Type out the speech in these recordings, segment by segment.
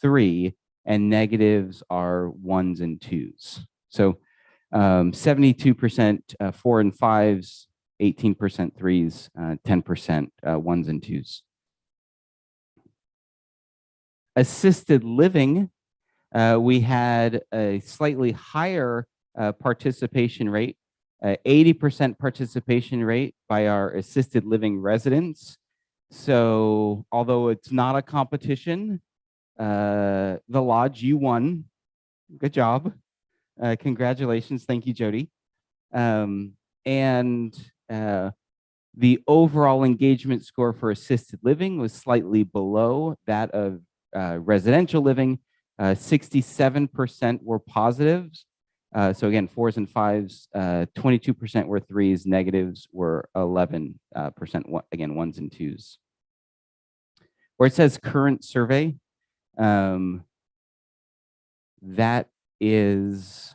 3, and negatives are 1s and 2s. So 72% 4 and 5s, 18% 3s, 10% 1s and 2s. Assisted living, we had a slightly higher participation rate, 80% participation rate by our assisted living residents. So although it's not a competition, the Lodge, you won. Good job. Congratulations. Thank you, Jody. And the overall engagement score for assisted living was slightly below that of residential living. 67% were positives. So again, 4s and 5s, 22% were 3s, negatives were 11%, again, 1s and 2s. Where it says current survey, that is,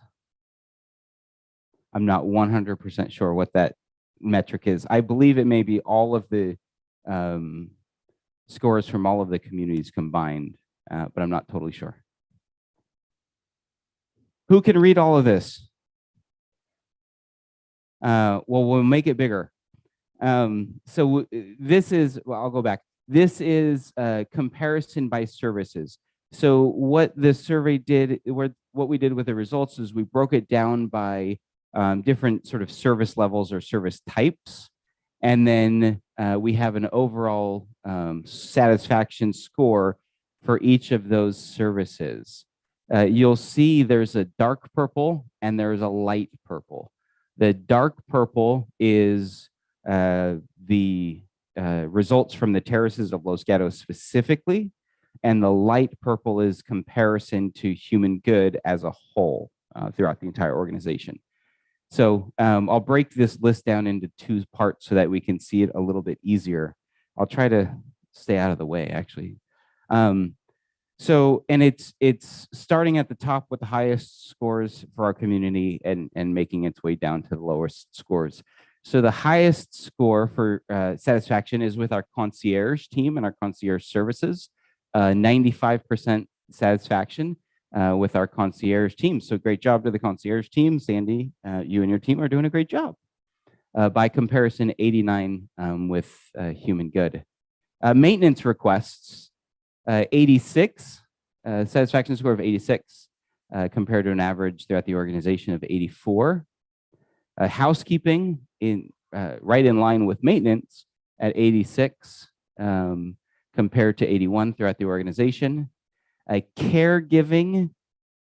I'm not 100% sure what that metric is. I believe it may be all of the scores from all of the communities combined, but I'm not totally sure. Who can read all of this? Well, we'll make it bigger. So this is, well, I'll go back. This is a comparison by services. So what the survey did, what we did with the results is we broke it down by different sort of service levels or service types. And then we have an overall satisfaction score for each of those services. You'll see there's a dark purple and there's a light purple. The dark purple is the results from the terraces of Los Gatos specifically, and the light purple is comparison to Human Good as a whole throughout the entire organization. So I'll break this list down into 2 parts so that we can see it a little bit easier. I'll try to stay out of the way, actually. So, and it's starting at the top with the highest scores for our community and making its way down to the lowest scores. So the highest score for satisfaction is with our concierge team and our concierge services, 95% satisfaction with our concierge team. So great job to the concierge team. Sandy, you and your team are doing a great job. By comparison, 89 with Human Good. Maintenance requests, 86, satisfaction score of 86 compared to an average throughout the organization of 84. Housekeeping right in line with maintenance at 86 compared to 81 throughout the organization. Caregiving,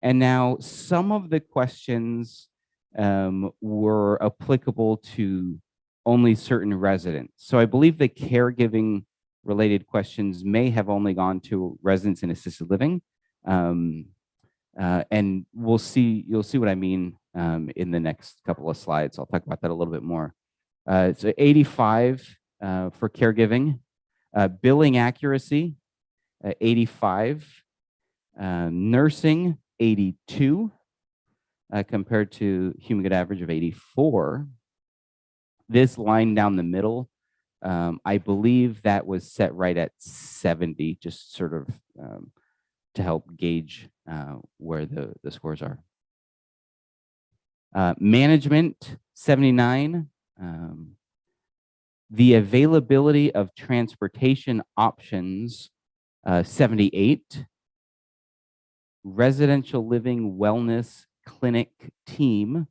and now some of the questions were applicable to only certain residents. So I believe the caregiving related questions may have only gone to residents in assisted living. And you'll see what I mean in the next couple of slides. I'll talk about that a little bit more. So 85 for caregiving, billing accuracy, 85, nursing, 82, compared to Human Good average of 84. This line down the middle, I believe that was set right at 70, just sort of to help gauge where the scores are. Management, 79. The availability of transportation options, 78. Residential living wellness clinic team,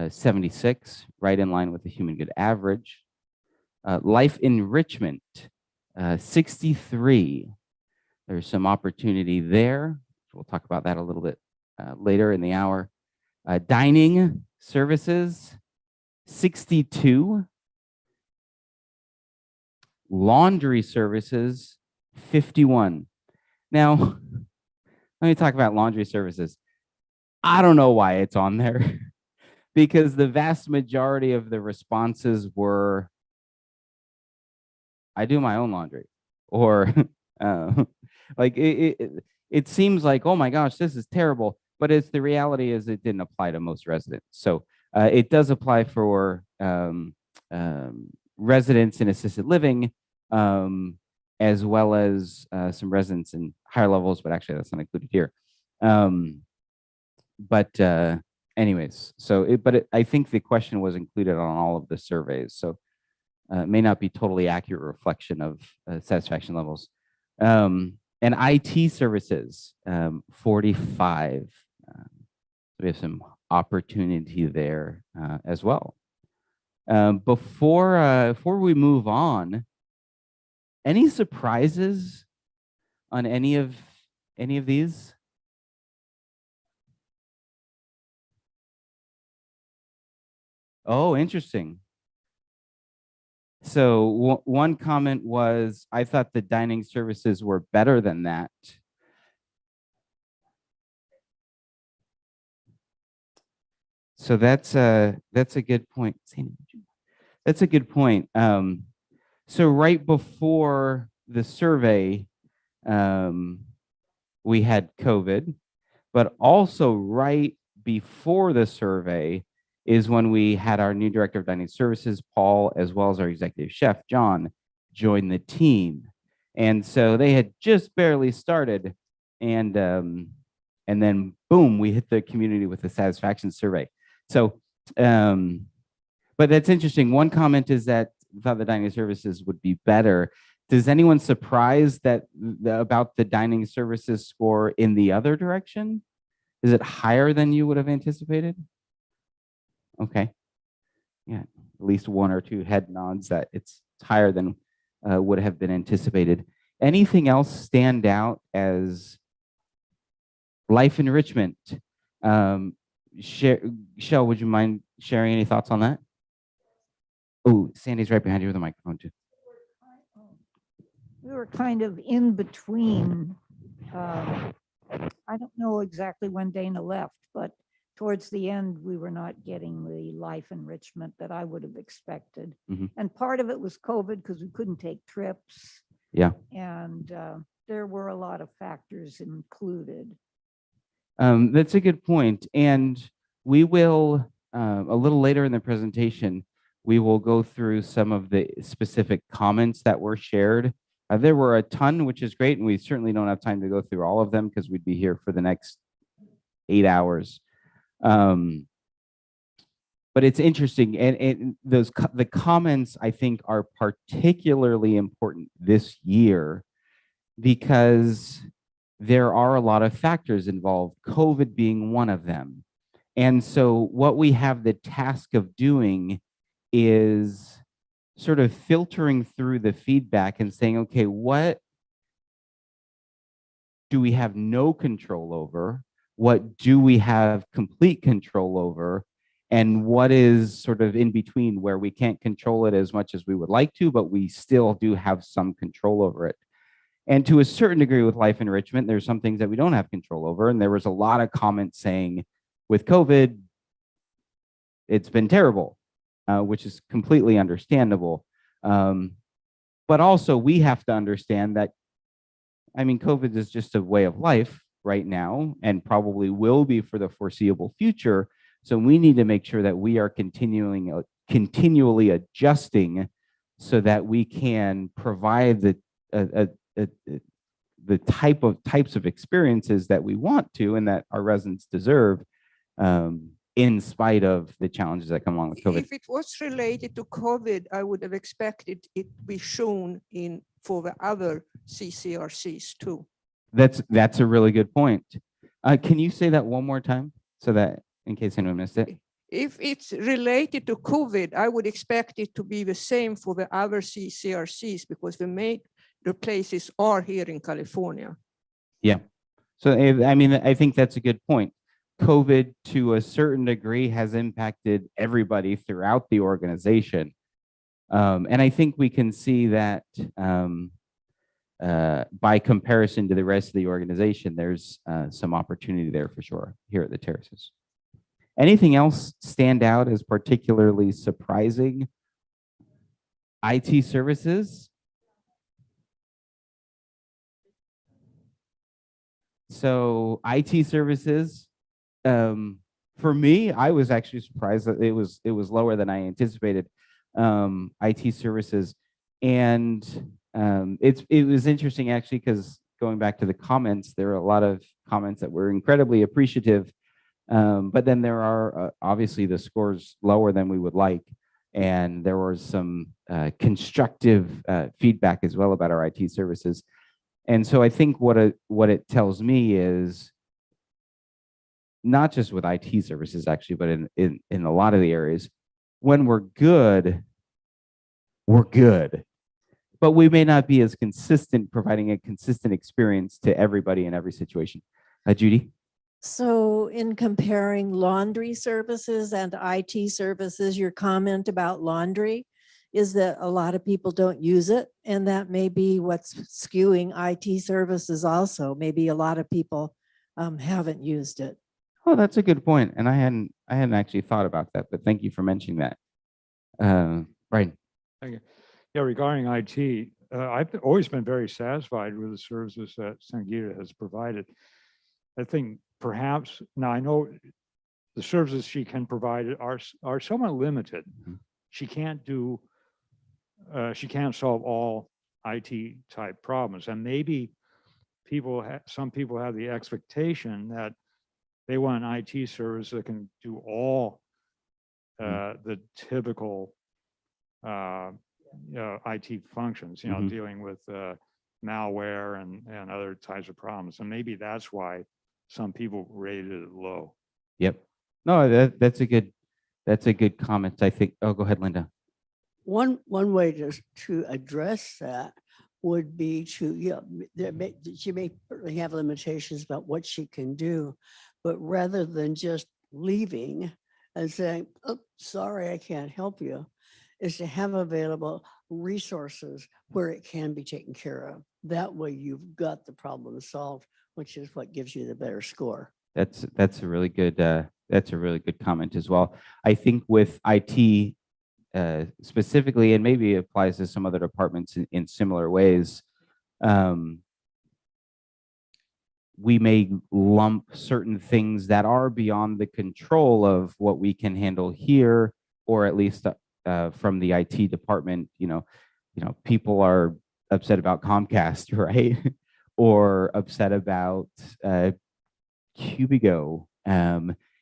76, right in line with the Human Good average. Life enrichment, 63. There's some opportunity there. We'll talk about that a little bit later in the hour. Dining services, 62. Laundry services, 51. Now, let me talk about laundry services. I don't know why it's on there because the vast majority of the responses were, I do my own laundry, or like it seems like, oh my gosh, this is terrible. But it's the reality is it didn't apply to most residents. So it does apply for residents in assisted living, as well as some residents in higher levels, but actually that's not included here. But anyways, so I think the question was included on all of the surveys, so it may not be totally accurate reflection of satisfaction levels. And IT services, 45. So we have some opportunity there as well. Before we move on, any surprises on any of these? Oh, interesting. So one comment was, I thought the dining services were better than that. So that's a good point. That's a good point. So right before the survey, we had COVID, but also right before the survey is when we had our new director of dining services, Paul, as well as our executive chef, John, join the team. And so they had just barely started, and then boom, we hit the community with the satisfaction survey. So, but that's interesting. One comment is that we thought the dining services would be better. Does anyone surprised that about the dining services score in the other direction? Is it higher than you would have anticipated? Okay. Yeah, at least one or two head nods that it's higher than would have been anticipated. Anything else stand out as life enrichment? Shell, would you mind sharing any thoughts on that? Oh, Sandy's right behind you with the microphone too. We were kind of in between. I don't know exactly when Dana left, but towards the end, we were not getting the life enrichment that I would have expected. Mhm. And part of it was COVID because we couldn't take trips. Yeah. And there were a lot of factors included. That's a good point. And we will, a little later in the presentation, we will go through some of the specific comments that were shared. There were a ton, which is great, and we certainly don't have time to go through all of them because we'd be here for the next 8 hours. But it's interesting, and the comments I think are particularly important this year because there are a lot of factors involved, COVID being one of them. And so what we have the task of doing is sort of filtering through the feedback and saying, okay, what do we have no control over? What do we have complete control over? And what is sort of in between where we can't control it as much as we would like to, but we still do have some control over it. And to a certain degree with life enrichment, there's some things that we don't have control over. And there was a lot of comments saying with COVID, it's been terrible, which is completely understandable. But also we have to understand that, I mean, COVID is just a way of life right now and probably will be for the foreseeable future. So we need to make sure that we are continually adjusting so that we can provide the types of experiences that we want to and that our residents deserve, in spite of the challenges that come along with COVID. If it was related to COVID, I would have expected it to be shown in for the other CCRCs too. That's a really good point. Can you say that one more time so that in case anyone missed it? If it's related to COVID, I would expect it to be the same for the other CCRCs because the places are here in California. Yeah. So, I mean, I think that's a good point. COVID, to a certain degree, has impacted everybody throughout the organization. And I think we can see that by comparison to the rest of the organization, there's some opportunity there for sure here at the Terraces. Anything else stand out as particularly surprising? IT services. So IT services, for me, I was actually surprised that it was lower than I anticipated. IT services, and It was interesting actually, because going back to the comments, there are a lot of comments that were incredibly appreciative. But then there are obviously the scores lower than we would like. And there was some constructive feedback as well about our IT services. And so I think what it tells me is not just with IT services actually, but in a lot of the areas, when we're good, but we may not be as consistent, providing a consistent experience to everybody in every situation. Judy? So in comparing laundry services and IT services, your comment about laundry is that a lot of people don't use it, and that may be what's skewing IT services also. Maybe a lot of people haven't used it. Oh, that's a good point. And I hadn't actually thought about that, but thank you for mentioning that. Brian? Yeah, regarding IT, I've always been very satisfied with the services that Sangeeta has provided. I think perhaps, now I know the services she can provide are somewhat limited. Mhm. She can't solve all IT type problems. And maybe some people have the expectation that they want an IT service that can do all the typical IT functions, Mhm. dealing with malware and other types of problems. And maybe that's why some people rated it low. Yep. No, that's a good comment. I think. Oh, go ahead, Linda. One way to address that would be to, she may certainly have limitations about what she can do, but rather than just leaving and saying, oh, sorry, I can't help you, is to have available resources where it can be taken care of. That way you've got the problem solved, which is what gives you the better score. That's a really good comment as well. I think with IT specifically, and maybe it applies to some other departments in similar ways, we may lump certain things that are beyond the control of what we can handle here, or at least from the IT department. People are upset about Comcast, right? Or upset about Cubigo.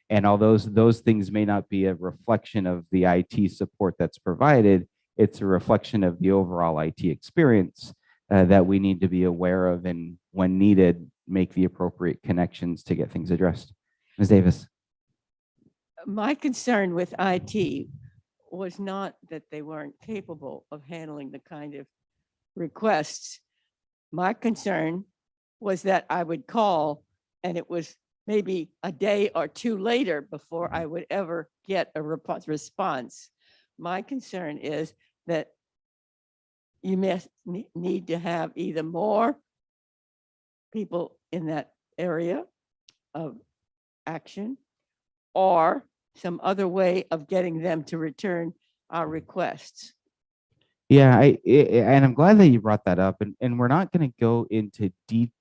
And although those things may not be a reflection of the IT support that's provided, it's a reflection of the overall IT experience that we need to be aware of, and when needed, make the appropriate connections to get things addressed. Ms. Davis? My concern with IT was not that they weren't capable of handling the kind of requests. My concern was that I would call and it was maybe a day or two later before I would ever get a response. My concern is that you may need to have either more people in that area of action or some other way of getting them to return our requests. Yeah, and I'm glad that you brought that up. And we're not going to go into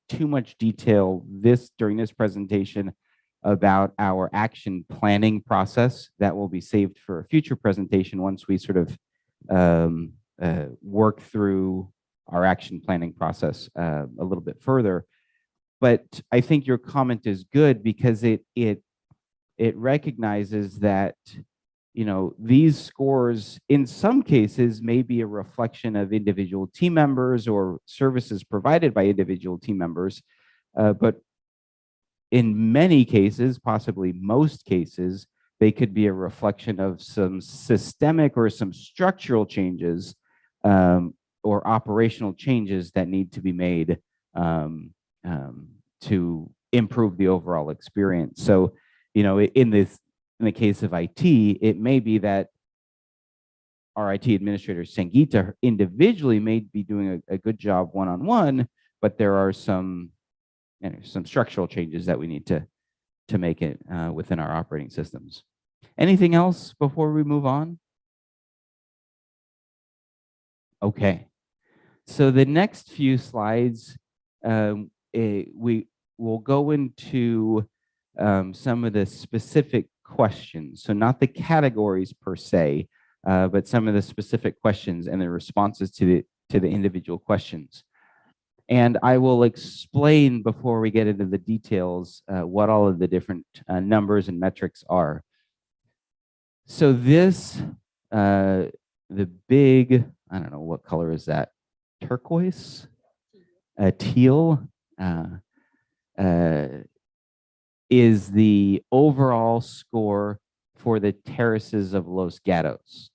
too much detail during this presentation about our action planning process. That will be saved for a future presentation once we sort of work through our action planning process a little bit further. But I think your comment is good because it recognizes that these scores in some cases may be a reflection of individual team members or services provided by individual team members, but in many cases, possibly most cases, they could be a reflection of some systemic or some structural changes or operational changes that need to be made to improve the overall experience. So, in the case of IT, it may be that our IT administrator, Sangeeta, individually may be doing a good job one-on-one, but there are some structural changes that we need to make it within our operating systems. Anything else before we move on? Okay. So the next few slides, we will go into some of the specific questions. So not the categories per se, but some of the specific questions and the responses to to the individual questions. And I will explain before we get into the details what all of the different numbers and metrics are. So this, the big, I don't know, what color is that? Turquoise? Teal? Is the overall score for the terraces of Los Gatos.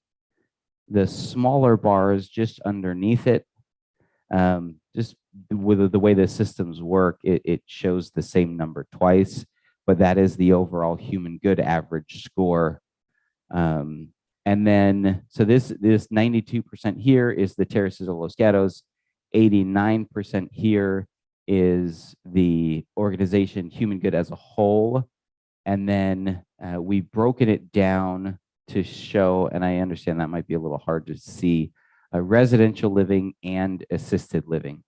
The smaller bars just underneath it, just with the way the systems work, it shows the same number twice, but that is the overall human good average score. And then, so this 92% here is the terraces of Los Gatos, 89% here is the organization human good as a whole. And then we've broken it down to show, and I understand that might be a little hard to see, residential living and assisted living.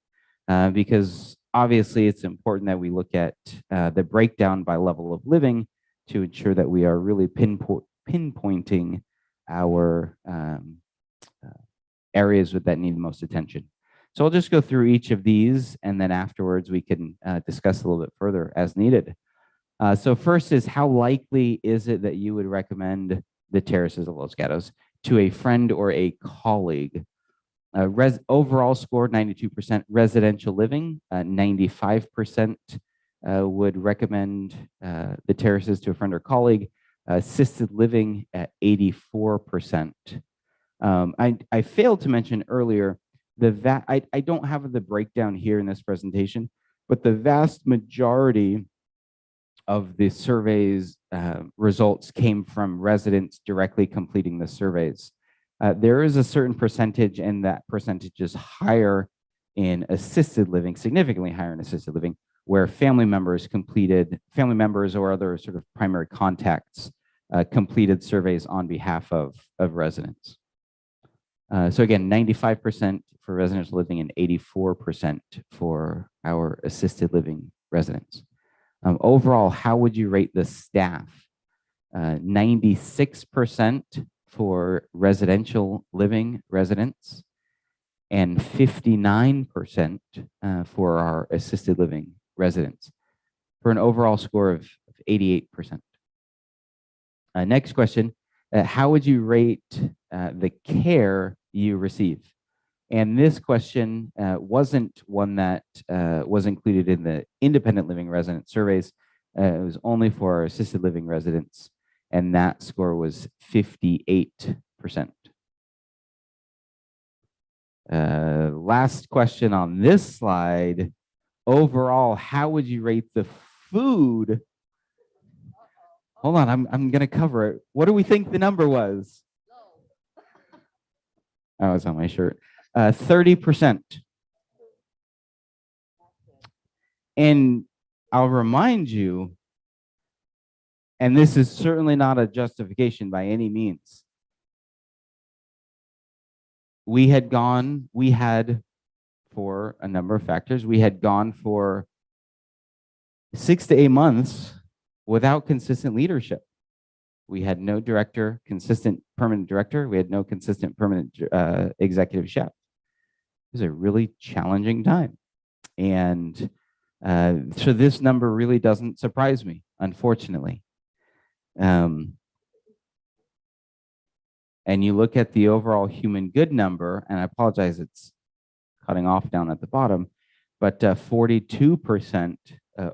Because obviously it's important that we look at the breakdown by level of living to ensure that we are really pinpointing our areas that need the most attention. So I'll just go through each of these, and then afterwards we can discuss a little bit further as needed. So first is, how likely is it that you would recommend the terraces of Los Gatos to a friend or a colleague? Overall score, 92%. Residential living, 95% would recommend the terraces to a friend or colleague. Assisted living at 84%. I failed to mention earlier, I don't have the breakdown here in this presentation, but the vast majority of the survey's results came from residents directly completing the surveys. There is a certain percentage, and that percentage is higher in assisted living, significantly higher in assisted living, where family members or other sort of primary contacts completed surveys on behalf of residents. So again, 95% for residential living and 84% for our assisted living residents. Overall, how would you rate the staff? 96% for residential living residents and 59% for our assisted living residents, for an overall score of 88%. Next question, how would you rate the care you receive? And this question wasn't one that was included in the independent living resident surveys. It was only for our assisted living residents, and that score was 58%. Last question on this slide. Overall, how would you rate the food? Hold on, I'm gonna cover it. What do we think the number was? Oh, it's on my shirt. 30%. And I'll remind you, and this is certainly not a justification by any means. We had, for a number of factors, we had gone for 6 to 8 months without consistent leadership. We had no consistent permanent director. We had no consistent permanent executive chef. It was a really challenging time. And so this number really doesn't surprise me, unfortunately. And you look at the overall human good number, and I apologize, it's cutting off down at the bottom, but 42%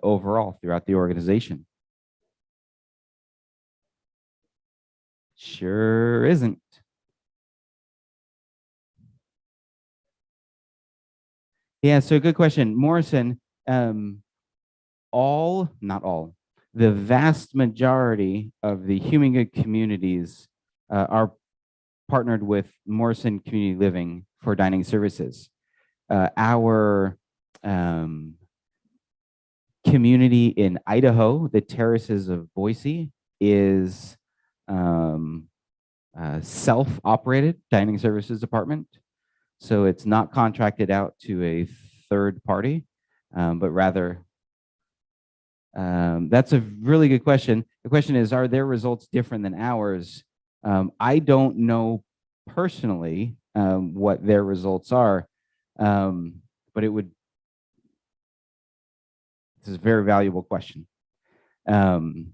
overall throughout the organization. Sure isn't. Yeah, so good question. Morrison, not all, the vast majority of the human good communities are partnered with Morrison Community Living for dining services. Our community in Idaho, the Terraces of Boise, is self-operated dining services department. So it's not contracted out to a third party, but rather, that's a really good question. The question is, are their results different than ours? I don't know personally what their results are. But it would, this is a very valuable question. Anecdotally,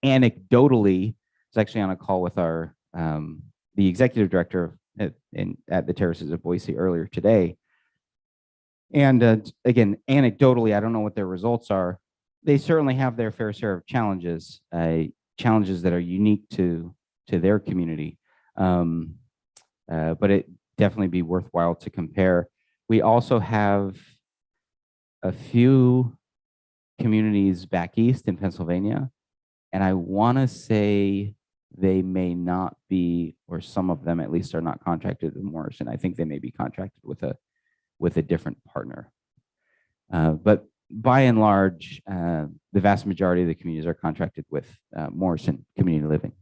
I was actually on a call with our the executive director at the Terraces of Boise earlier today. And again, anecdotally, I don't know what their results are. They certainly have their fair share of challenges, challenges that are unique to their community. But it definitely be worthwhile to compare. We also have a few communities back east in Pennsylvania, and I want to say they may not be, or some of them at least are not contracted with Morrison. I think they may be contracted with a different partner. But by and large, the vast majority of the communities are contracted with Morrison Community Living.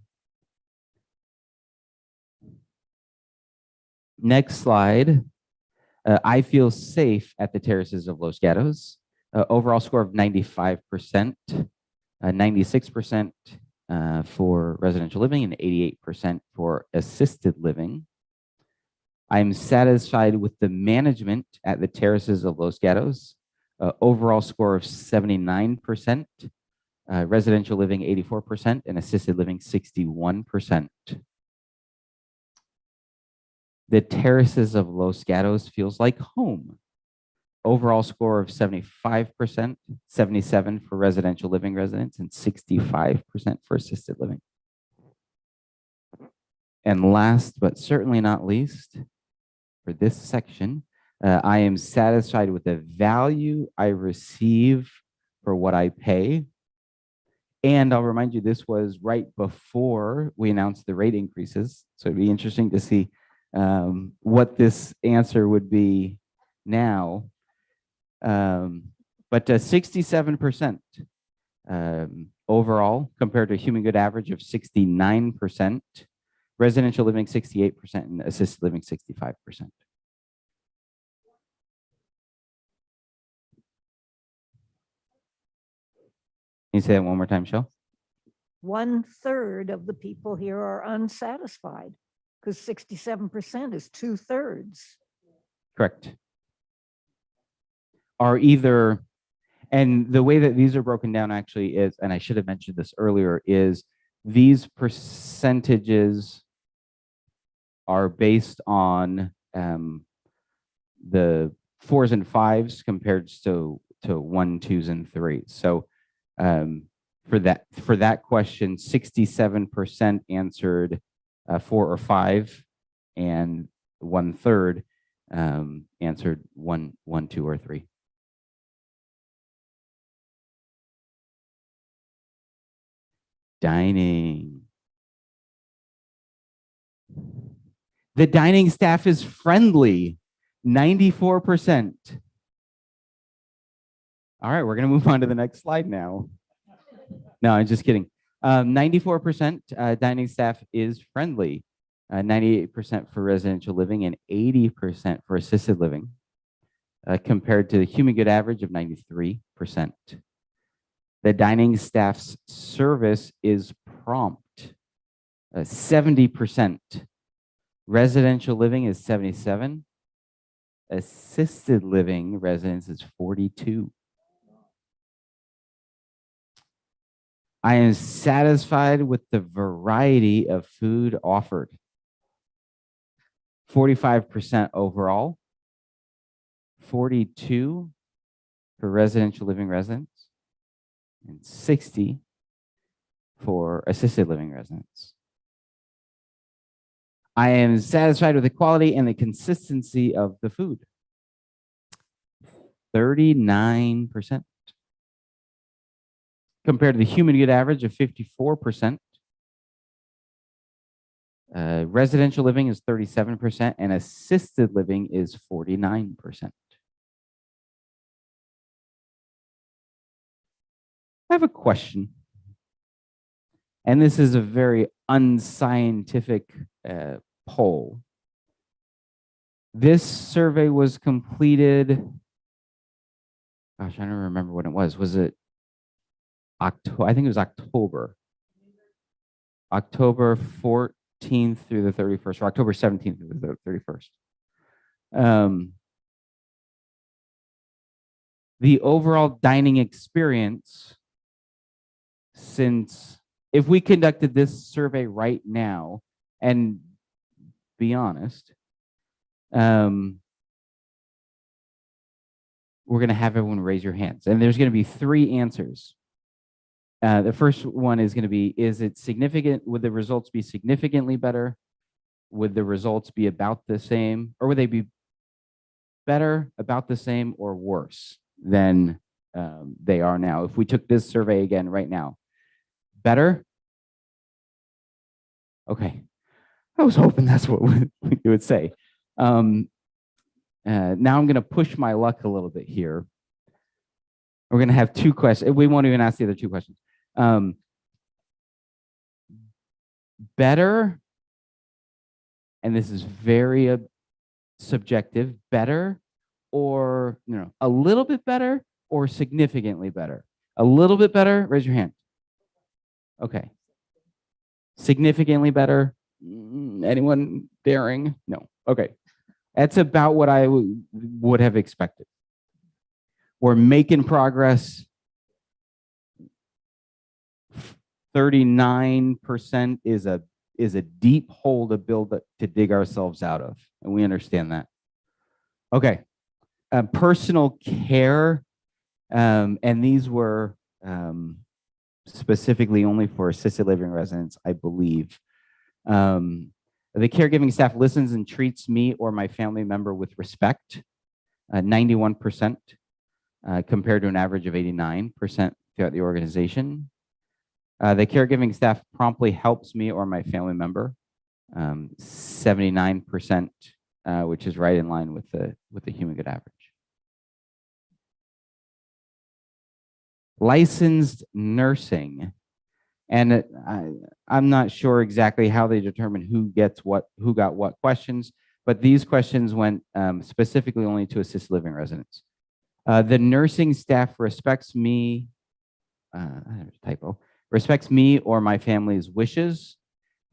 Next slide. I feel safe at the Terraces of Los Gatos. Overall score of 95%, 96% for residential living and 88% for assisted living. I'm satisfied with the management at the Terraces of Los Gatos. Overall score of 79%, residential living 84%, and assisted living 61%. The Terraces of Los Gatos feels like home. Overall score of 75%, 77% for residential living residents, and 65% for assisted living. And last, but certainly not least, for this section, I am satisfied with the value I receive for what I pay. And I'll remind you, this was right before we announced the rate increases. So it'd be interesting to see what this answer would be now. But 67% overall, compared to a human good average of 69%, residential living 68%, and assisted living 65%. Can you say that one more time, Shel? 1/3 of the people here are unsatisfied because 67% is 2/3. Correct. Are either, and the way that these are broken down actually is, and I should have mentioned this earlier, is these percentages are based on the 4s and 5s compared to 1, 2s, and 3s. So for that question, 67% answered 4 or 5, and 1/3 answered 1, 2, or 3. Dining. The dining staff is friendly, 94%. All right, we're going to move on to the next slide now. No, I'm just kidding. 94% dining staff is friendly, 98% for residential living, and 80% for assisted living, compared to the human good average of 93%. The dining staff's service is prompt, 70%. Residential living is 77%. Assisted living residents is 42%. I am satisfied with the variety of food offered. 45% overall, 42% for residential living residents, and 60% for assisted living residents. I am satisfied with the quality and the consistency of the food. 39%. Compared to the human good average of 54%. Residential living is 37%, and assisted living is 49%. I have a question. And this is a very unscientific poll. This survey was completed, gosh, I don't remember when it was. Was it October? I think it was October. October 14th through the 31st, or October 17th through the 31st. The overall dining experience, since if we conducted this survey right now and be honest, we're going to have everyone raise your hands, and there's going to be 3 answers. The first one is going to be, is it significant? Would the results be significantly better? Would the results be about the same? Or would they be better, about the same, or worse than they are now? If we took this survey again right now, better? Okay. I was hoping that's what you would say. Now I'm going to push my luck a little bit here. We're going to have 2 questions. We won't even ask the other 2 questions. Better, and this is very subjective, better or a little bit better or significantly better? A little bit better, raise your hand. Okay. Significantly better? Anyone daring? No. Okay. That's about what I would have expected. We're making progress. 39% is a deep hole to dig ourselves out of, and we understand that. Okay. Personal care, and these were specifically only for assisted living residents, I believe. The caregiving staff listens and treats me or my family member with respect, 91%, compared to an average of 89% throughout the organization. The caregiving staff promptly helps me or my family member, 79%, which is right in line with the human good average. Licensed nursing. And I'm not sure exactly how they determine who got what questions, but these questions went specifically only to assisted living residents. The nursing staff respects me, typo, respects me or my family's wishes,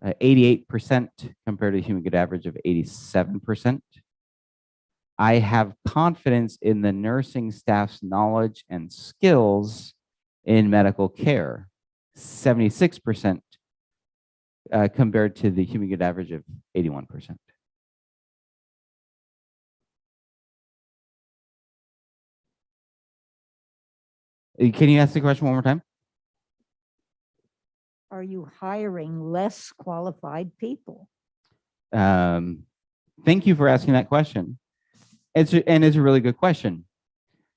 88% compared to a human good average of 87%. I have confidence in the nursing staff's knowledge and skills in medical care, 76% compared to the human good average of 81%. Can you ask the question one more time? Are you hiring less qualified people? Thank you for asking that question. It's a really good question.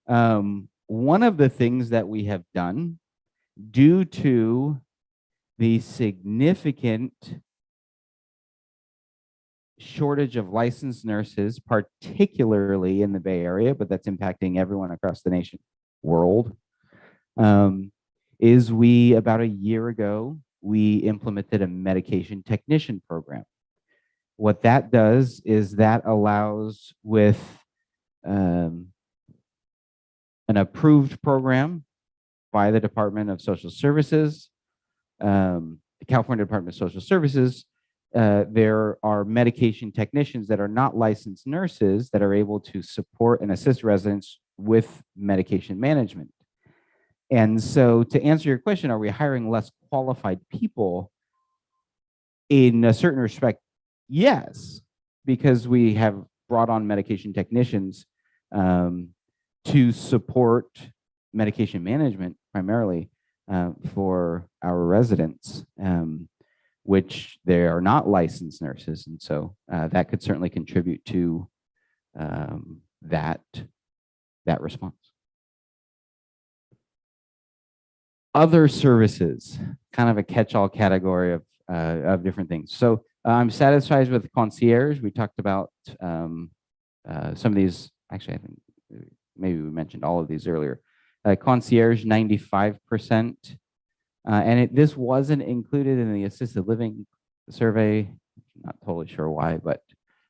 One of the things that we have done, due to the significant shortage of licensed nurses, particularly in the Bay Area, but that's impacting everyone across the world, is about a year ago, we implemented a medication technician program. What that does is that allows, with an approved program by the Department of Social Services, the California Department of Social Services, there are medication technicians that are not licensed nurses that are able to support and assist residents with medication management. And so, to answer your question, are we hiring less qualified people? In a certain respect, yes, because we have brought on medication technicians to support medication management primarily for our residents, which they are not licensed nurses. And so that could certainly contribute to that response. Other services, kind of a catch-all category of different things. So I'm satisfied with concierge. We talked about some of these. Actually, I think maybe we mentioned all of these earlier. Concierge, 95%. And this wasn't included in the assisted living survey. Not totally sure why, but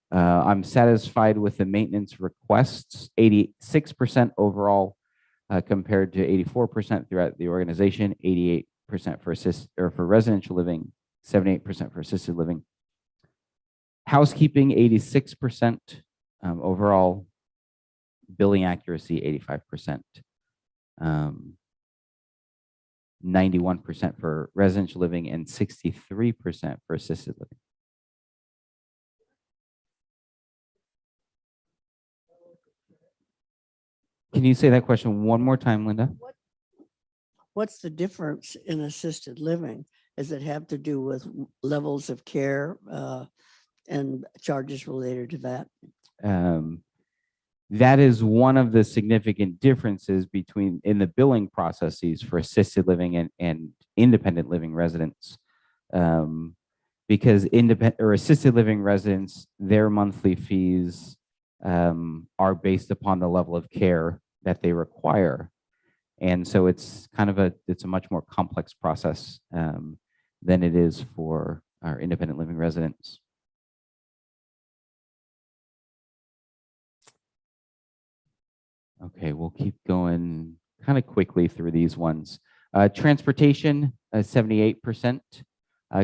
I'm satisfied with the maintenance requests, 86% overall, compared to 84% throughout the organization, 88% for residential living, 78% for assisted living. Housekeeping, 86%, Overall billing accuracy, 85%. 91% for residential living and 63% for assisted living. Can you say that question one more time, Linda? What's the difference in assisted living? Does it have to do with levels of care and charges related to that? That is one of the significant differences between in the billing processes for assisted living and independent living residents. Because independent or assisted living residents, their monthly fees are based upon the level of care that they require. And so it's kind of it's a much more complex process than it is for our independent living residents. Okay, we'll keep going kind of quickly through these ones. Transportation, 78%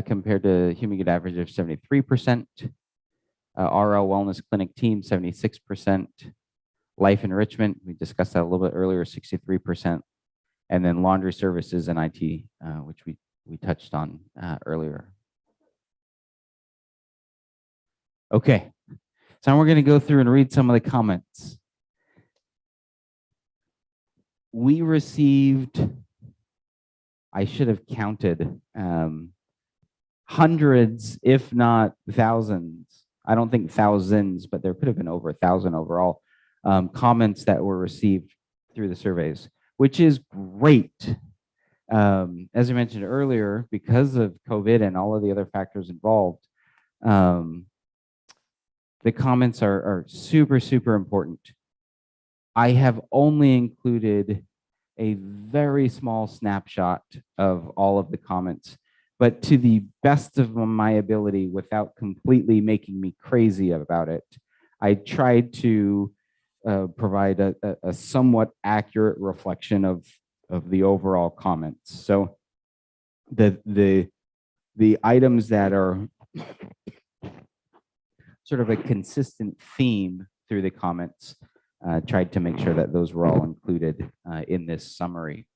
compared to human good average of 73%. RL Wellness Clinic team, 76%. Life enrichment, we discussed that a little bit earlier, 63%. And then laundry services and IT, which we touched on earlier. Okay, so now we're going to go through and read some of the comments. We received, I should have counted, hundreds, if not thousands. I don't think thousands, but there could have been over 1,000 overall comments that were received through the surveys, which is great. As I mentioned earlier, because of COVID and all of the other factors involved, the comments are super, super important. I have only included a very small snapshot of all of the comments, but to the best of my ability, without completely making me crazy about it, I tried to provide a somewhat accurate reflection of the overall comments. So the items that are sort of a consistent theme through the comments, tried to make sure that those were all included in this summary.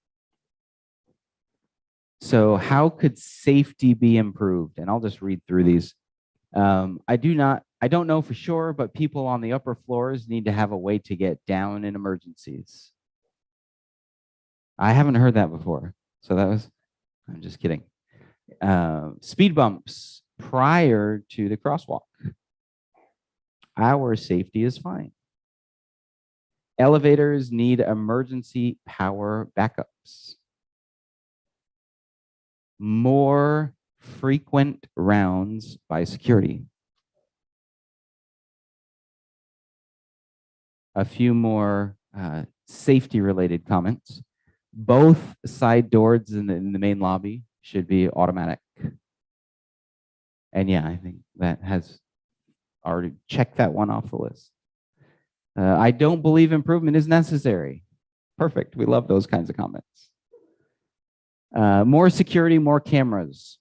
So how could safety be improved? And I'll just read through these. I don't know for sure, but people on the upper floors need to have a way to get down in emergencies. I haven't heard that before. So I'm just kidding. Speed bumps prior to the crosswalk. Our safety is fine. Elevators need emergency power backups. More frequent rounds by security. A few more safety-related comments. Both side doors in the main lobby should be automatic. And yeah, I think that has already checked that one off the list. I don't believe improvement is necessary. Perfect. We love those kinds of comments. More security, more cameras.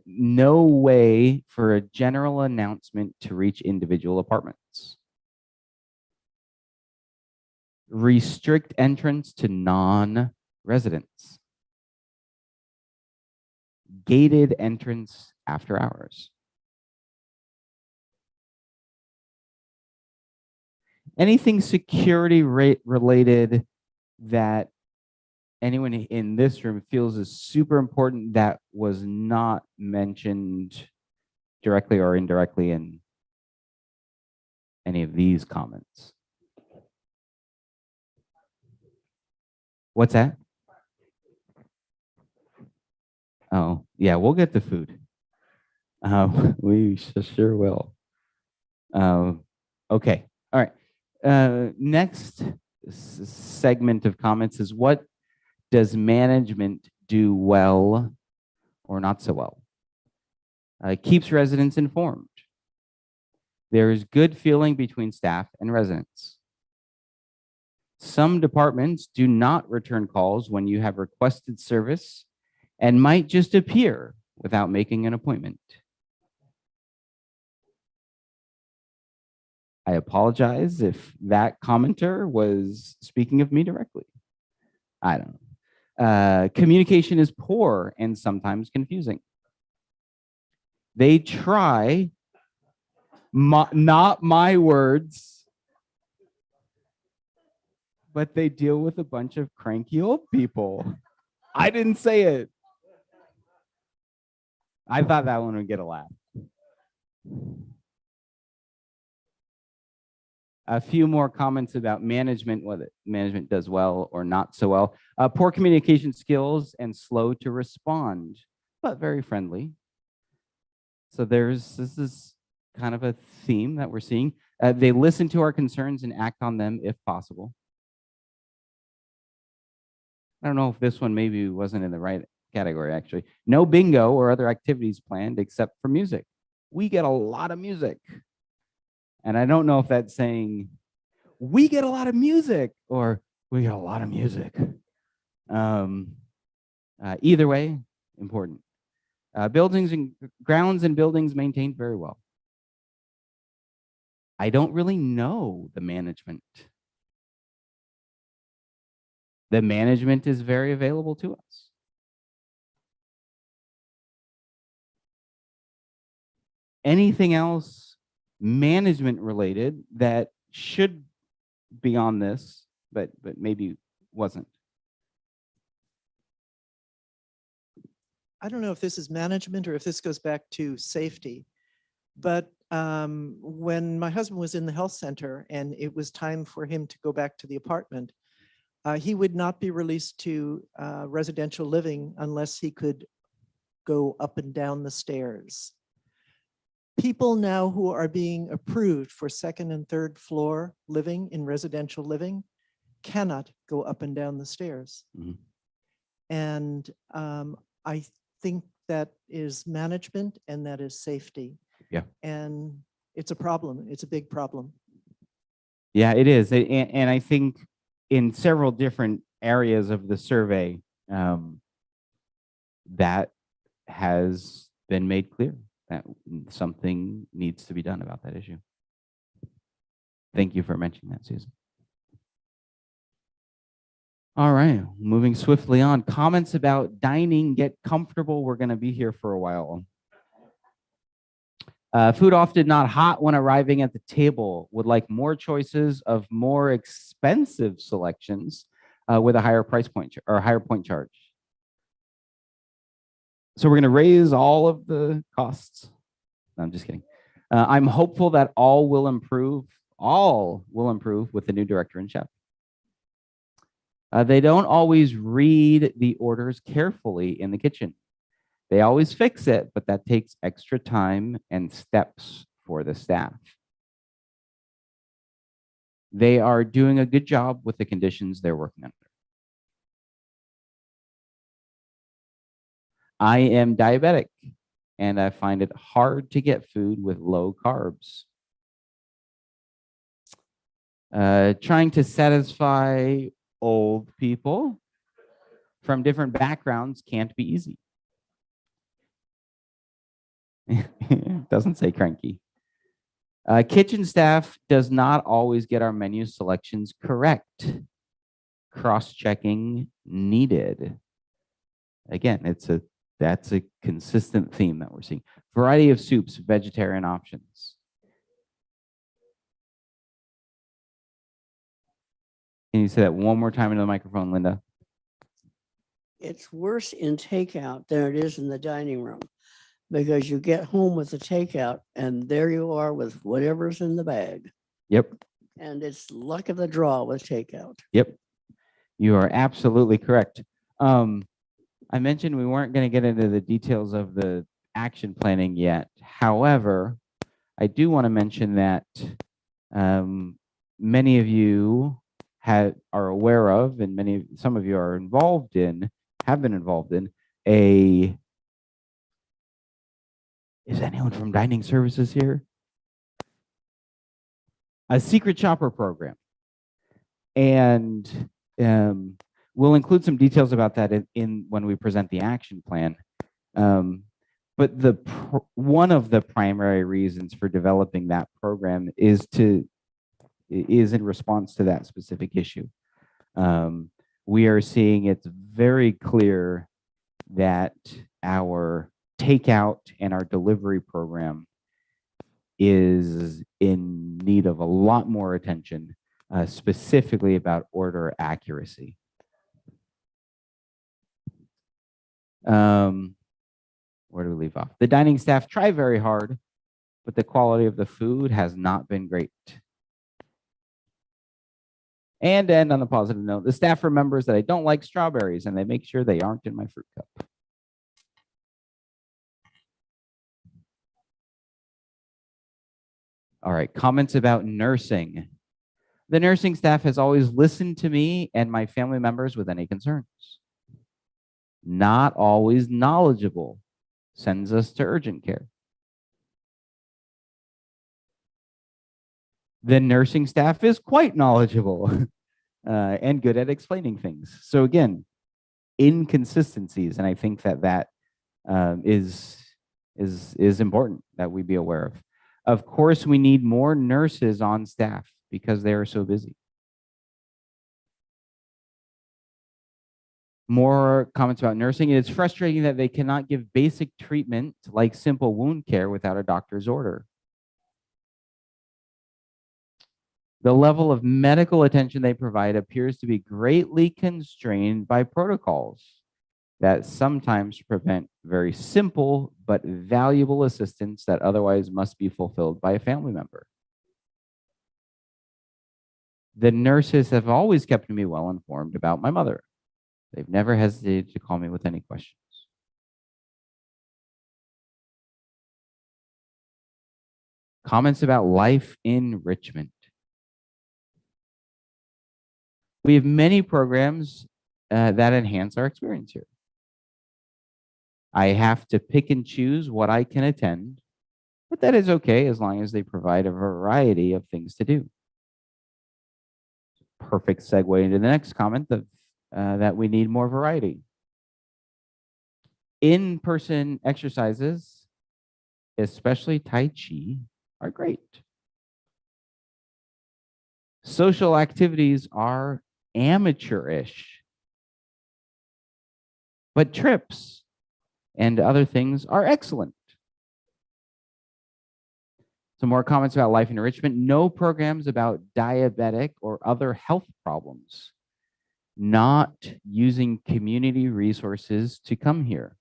No way for a general announcement to reach individual apartments. Restrict entrance to non-residents. Gated entrance after hours. Anything security related that anyone in this room feels is super important that was not mentioned directly or indirectly in any of these comments? What's that? Oh, yeah, we'll get the food. We sure will. Okay, all right. Next segment of comments is, what does management do well or not so well? Keeps residents informed. There is good feeling between staff and residents. Some departments do not return calls when you have requested service and might just appear without making an appointment. I apologize if that commenter was speaking of me directly. I don't know. Communication is poor and sometimes confusing. They try, not my words, but they deal with a bunch of cranky old people. I didn't say it. I thought that one would get a laugh. A few more comments about management, whether management does well or not so well. Poor communication skills and slow to respond, but very friendly. So this is kind of a theme that we're seeing. They listen to our concerns and act on them if possible. I don't know if this one maybe wasn't in the right category, actually. No bingo or other activities planned except for music. We get a lot of music. And I don't know if that's saying we get a lot of music or we get a lot of music. Either way, important. Buildings and grounds and buildings maintained very well. I don't really know the management. The management is very available to us. Anything else management related that should be on this, but maybe wasn't? I don't know if this is management or if this goes back to safety, but when my husband was in the health center and it was time for him to go back to the apartment, he would not be released to residential living unless he could go up and down the stairs. People now who are being approved for second and third floor living in residential living cannot go up and down the stairs. Mhm. And I think that is management and that is safety. Yeah. And it's a problem. It's a big problem. Yeah, it is. And I think in several different areas of the survey, that has been made clear that something needs to be done about that issue. Thank you for mentioning that, Susan. All right, moving swiftly on. Comments about dining, get comfortable. We're going to be here for a while. Food often not hot when arriving at the table. Would like more choices of more expensive selections with a higher price point or higher point charge. So we're going to raise all of the costs. No, I'm just kidding. I'm hopeful that all will improve with the new director and chef. They don't always read the orders carefully in the kitchen. They always fix it, but that takes extra time and steps for the staff. They are doing a good job with the conditions they're working under. I am diabetic, and I find it hard to get food with low carbs. Trying to satisfy old people from different backgrounds can't be easy. Doesn't say cranky. Kitchen staff does not always get our menu selections correct. Cross-checking needed. Again, that's a consistent theme that we're seeing. Variety of soups, vegetarian options. Can you say that one more time into the microphone, Linda? It's worse in takeout than it is in the dining room, because you get home with the takeout and there you are with whatever's in the bag. Yep. And it's luck of the draw with takeout. Yep. You are absolutely correct. I mentioned we weren't going to get into the details of the action planning yet. However, I do want to mention that many of you are aware of, and some of you are involved in, have been involved in a. Is anyone from dining services here? A secret shopper program. And we'll include some details about that in when we present the action plan. But one of the primary reasons for developing that program is to is in response to that specific issue. We are seeing it's very clear that our takeout and our delivery program is in need of a lot more attention, specifically about order accuracy. Where do we leave off? The dining staff try very hard, but the quality of the food has not been great. And to end on a positive note, the staff remembers that I don't like strawberries and they make sure they aren't in my fruit cup. All right, comments about nursing. The nursing staff has always listened to me and my family members with any concerns. Not always knowledgeable, sends us to urgent care. The nursing staff is quite knowledgeable and good at explaining things. So again, inconsistencies, and I think that is important that we be aware of. Of course, we need more nurses on staff because they are so busy. More comments about nursing. It is frustrating that they cannot give basic treatment like simple wound care without a doctor's order. The level of medical attention they provide appears to be greatly constrained by protocols that sometimes prevent very simple but valuable assistance that otherwise must be fulfilled by a family member. The nurses have always kept me well informed about my mother. They've never hesitated to call me with any questions. Comments about life enrichment. We have many programs that enhance our experience here. I have to pick and choose what I can attend, but that is okay as long as they provide a variety of things to do. Perfect segue into the next comment that we need more variety. In-person exercises, especially Tai Chi, are great. Social activities are amateurish, but trips and other things are excellent. Some more comments about life enrichment. No programs about diabetic or other health problems. Not using community resources to come here.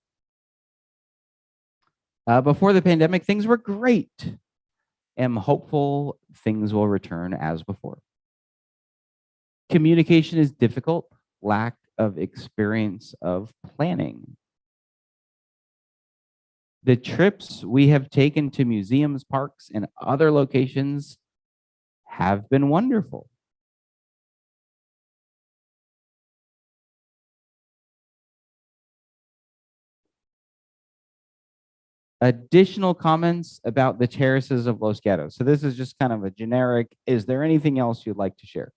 Before the pandemic, things were great. Am hopeful things will return as before. Communication is difficult. Lack of experience of planning. The trips we have taken to museums, parks, and other locations have been wonderful. Additional comments about the terraces of Los Gatos. So this is just kind of a generic. Is there anything else you'd like to share?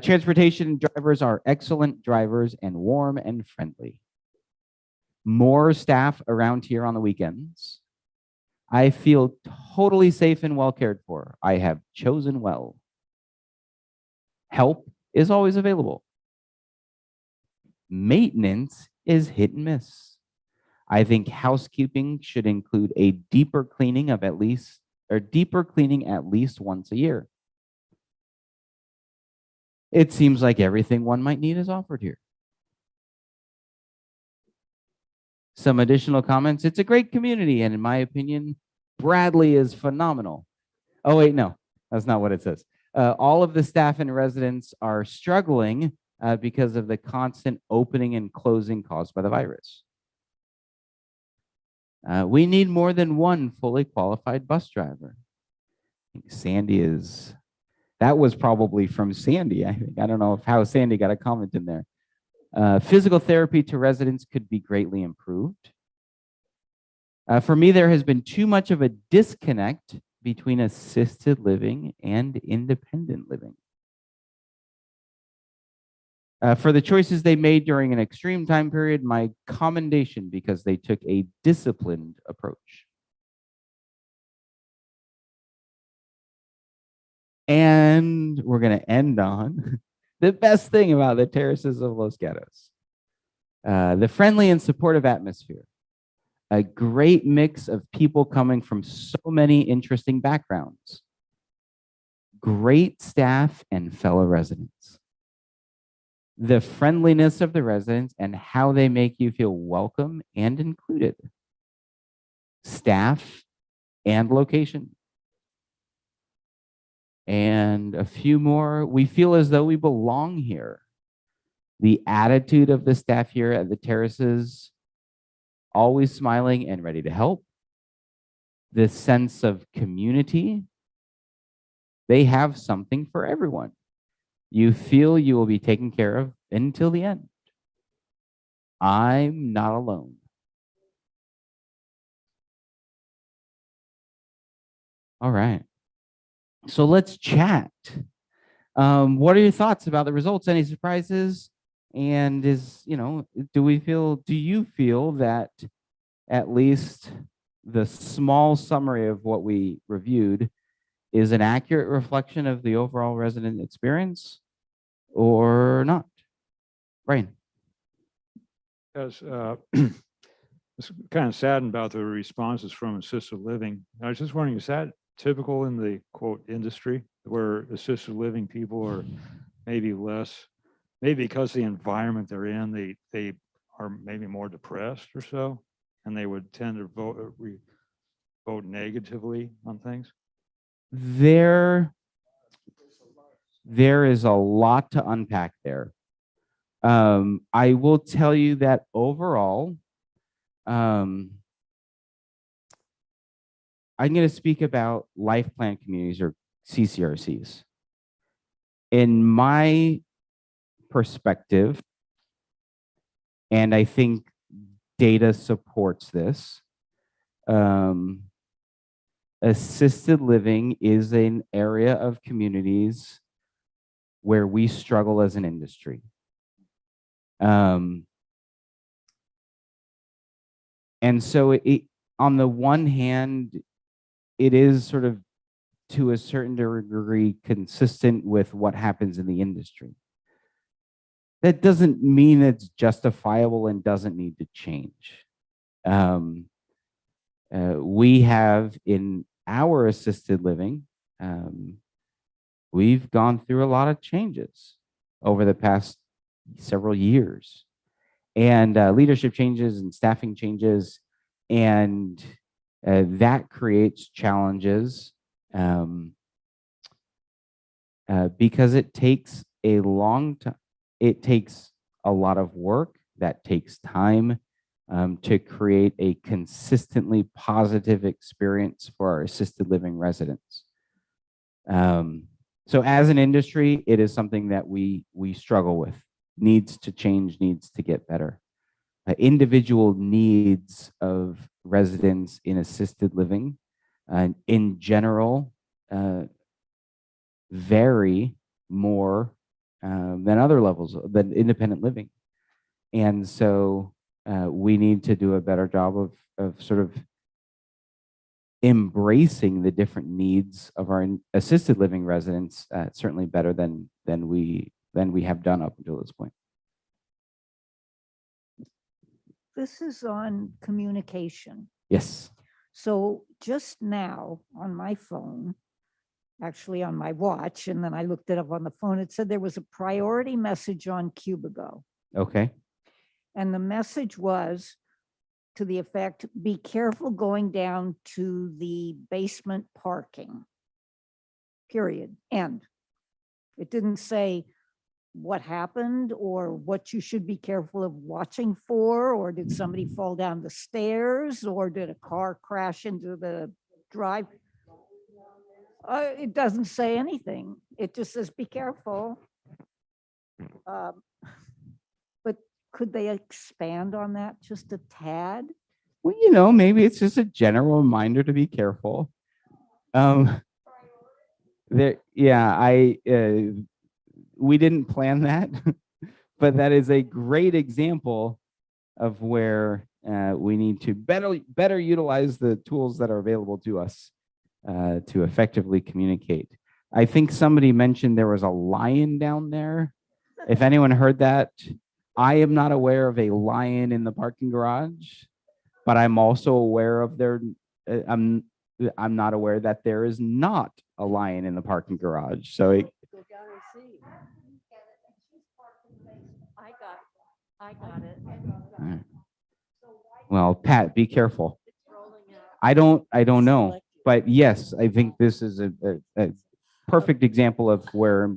Transportation drivers are excellent drivers and warm and friendly. More staff around here on the weekends. I feel totally safe and well cared for. I have chosen well. Help is always available. Maintenance is hit and miss. I think housekeeping should include a deeper cleaning at least once a year. It seems like everything one might need is offered here. Some additional comments. It's a great community, and in my opinion, Bradley is phenomenal. Oh, wait, no, that's not what it says. All of the staff and residents are struggling because of the constant opening and closing caused by the virus. We need more than one fully qualified bus driver. I think Sandy is, that was probably from Sandy, I think. I don't know how Sandy got a comment in there. Physical therapy to residents could be greatly improved. For me, there has been too much of a disconnect between assisted living and independent living. For the choices they made during an extreme time period, my commendation because they took a disciplined approach. And we're going to end on the best thing about the terraces of Los Gatos. The friendly and supportive atmosphere. A great mix of people coming from so many interesting backgrounds. Great staff and fellow residents. The friendliness of the residents and how they make you feel welcome and included. Staff and location. And a few more. We feel as though we belong here. The attitude of the staff here at the terraces, always smiling and ready to help. This sense of community. They have something for everyone. You feel you will be taken care of until the end. I'm not alone. All right. So let's chat. What are your thoughts about the results? Any surprises? And do you feel that at least the small summary of what we reviewed is an accurate reflection of the overall resident experience or not? Brian. Because it's kind of saddened about the responses from assisted living. I was just wondering, is that typical in the quote industry where assisted living people are maybe less, maybe because the environment they're in, they are maybe more depressed or so, and they would tend to vote negatively on things? There is a lot to unpack there. I will tell you that overall, I'm going to speak about life plan communities or CCRCs. In my perspective, and I think data supports this, assisted living is an area of communities where we struggle as an industry. And so on the one hand, it is sort of to a certain degree consistent with what happens in the industry. That doesn't mean it's justifiable and doesn't need to change. We have in our assisted living, we've gone through a lot of changes over the past several years, and leadership changes and staffing changes, and that creates challenges because it takes a long time. It takes a lot of work that takes time to create a consistently positive experience for our assisted living residents. So as an industry, it is something that we struggle with, needs to change, needs to get better. Individual needs of residents in assisted living in general vary more than other levels than independent living. And so we need to do a better job of sort of embracing the different needs of our assisted living residents, certainly better than we have done up until this point. This is on communication. Yes. So just now on my phone, actually on my watch, and then I looked it up on the phone, it said there was a priority message on Cubigo. Okay. And the message was to the effect, be careful going down to the basement parking. Period. End. It didn't say what happened or what you should be careful of watching for, or did somebody fall down the stairs, or did a car crash into the drive? It doesn't say anything. It just says, be careful. But could they expand on that just a tad? Well, maybe it's just a general reminder to be careful. We didn't plan that, but that is a great example of where we need to better utilize the tools that are available to us to effectively communicate. I think somebody mentioned there was a lion down there. If anyone heard that, I am not aware of a lion in the parking garage, but I'm also aware of I'm not aware that there is not a lion in the parking garage. So Go down and see. I got it. well, Pat, be careful. It's rolling out. I don't know, Select you. but yes, I think this is a perfect example of where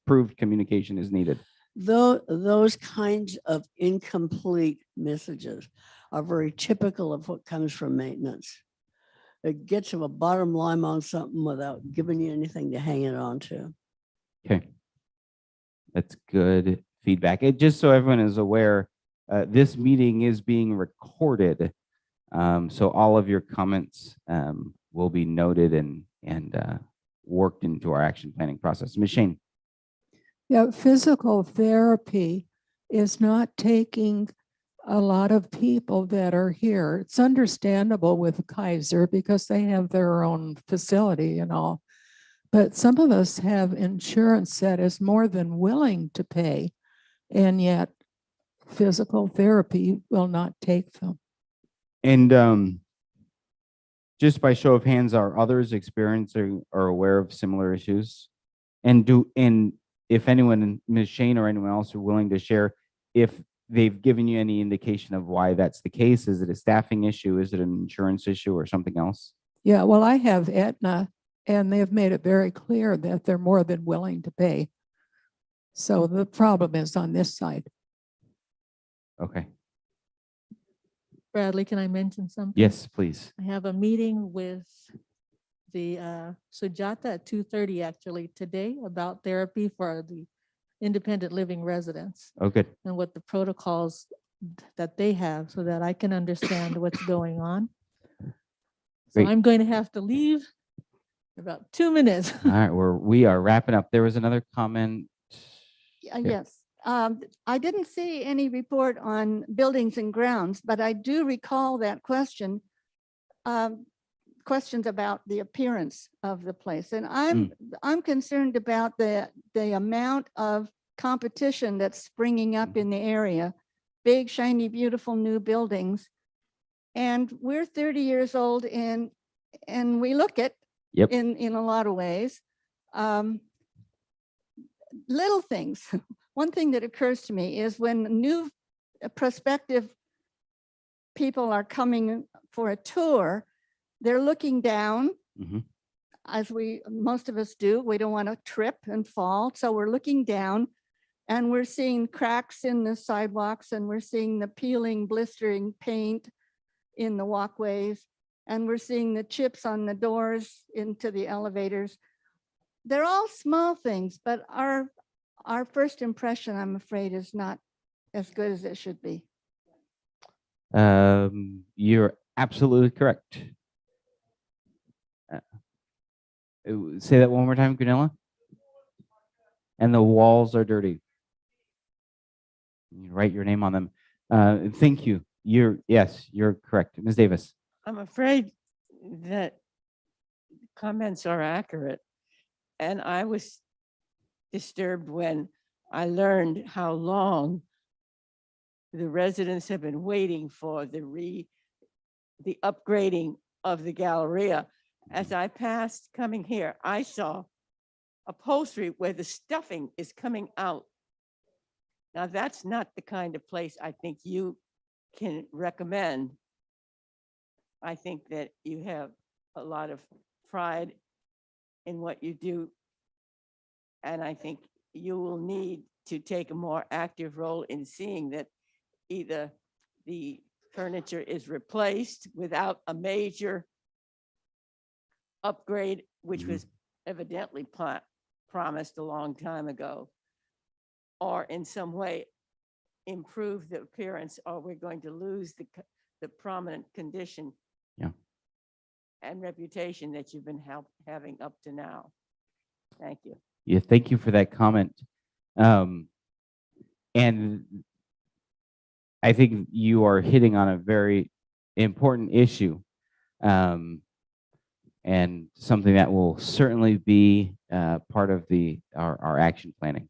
improved communication is needed. Those kinds of incomplete messages are very typical of what comes from maintenance. It gets them a bottom line on something without giving you anything to hang it on to. Okay. That's good feedback. Just so everyone is aware, this meeting is being recorded. So all of your comments will be noted and worked into our action planning process. Ms. Shane. Yeah, physical therapy is not taking a lot of people that are here. It's understandable with Kaiser because they have their own facility and all. But some of us have insurance that is more than willing to pay, and yet physical therapy will not take them. And just by show of hands, are others experiencing or aware of similar issues? And if anyone, Ms. Shane or anyone else are willing to share, if they've given you any indication of why that's the case, is it a staffing issue? Is it an insurance issue or something else? Yeah, well, I have Aetna, and they've made it very clear that they're more than willing to pay. So the problem is on this side. Okay. Bradley, can I mention something? Yes, please. I have a meeting with the Sujata at 2:30 actually today about therapy for the independent living residents Oh, good. and what the protocols that they have so that I can understand what's going on. So Great. I'm going to have to leave in about 2 minutes. All right, we are wrapping up. There was another comment. Yeah. Yes. I didn't see any report on buildings and grounds, but I do recall that question, questions about the appearance of the place. And I'm concerned about the amount of competition that's springing up in the area. Big, shiny, beautiful new buildings. And we're 30 years old and we look it Yep. in a lot of ways. Little things. One thing that occurs to me is when new prospective people are coming for a tour, they're looking down, Mhm. as most of us do. We don't want to trip and fall. So we're looking down and we're seeing cracks in the sidewalks and we're seeing the peeling, blistering paint in the walkways. And we're seeing the chips on the doors into the elevators. They're all small things, but our first impression, I'm afraid, is not as good as it should be. You're absolutely correct. Say that one more time, Gunilla. And the walls are dirty. You write your name on them. Thank you. Yes, you're correct. Ms. Davis. I'm afraid that comments are accurate. And I was disturbed when I learned how long the residents have been waiting for the upgrading of the Galleria. As I passed coming here, I saw upholstery where the stuffing is coming out. Now, that's not the kind of place I think you can recommend. I think that you have a lot of pride in what you do. And I think you will need to take a more active role in seeing that either the furniture is replaced without a major upgrade, which was evidently promised a long time ago, or in some way improve the appearance, or we're going to lose the prominent condition and reputation that you've been having up to now. Thank you. Yeah, thank you for that comment. And I think you are hitting on a very important issue, and something that will certainly be part of our action planning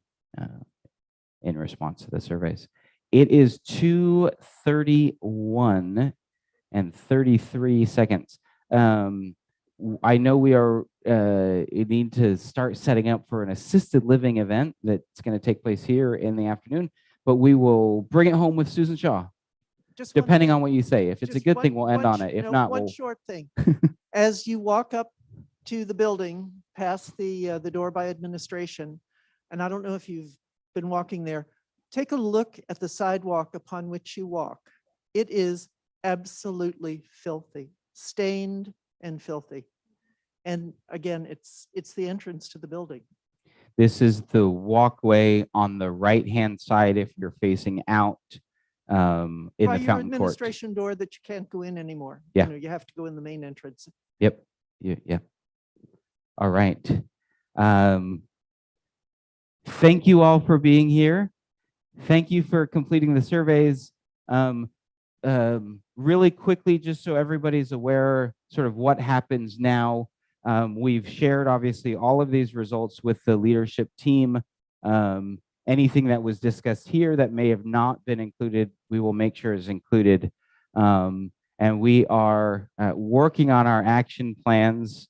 in response to the surveys. It is 2:31 and 33 seconds. I know we need to start setting up for an assisted living event that's going to take place here in the afternoon, but we will bring it home with Susan Shaw, Just one depending thing. on what you say. If it's a Just good thing, we'll end one on it. If no, not, one we'll. short thing. As you walk up to the building, past the door by administration, and I don't know if you've been walking there, take a look at the sidewalk upon which you walk. It is absolutely filthy, stained and filthy. And again, it's the entrance to the building. This is the walkway on the right-hand side if you're facing out in By the your fountain court. administration door that you can't go in anymore. Yeah. You have to go in the main entrance. Yep. Yeah. All right. Thank you all for being here. Thank you for completing the surveys. Really quickly, just so everybody's aware sort of what happens now. We've shared obviously all of these results with the leadership team. Anything that was discussed here that may have not been included, we will make sure is included. And we are working on our action plans.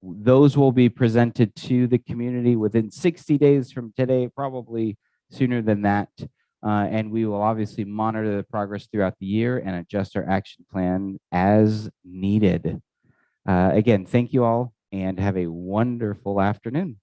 Those will be presented to the community within 60 days from today, probably sooner than that. And we will obviously monitor the progress throughout the year and adjust our action plan as needed. Again, thank you all and have a wonderful afternoon.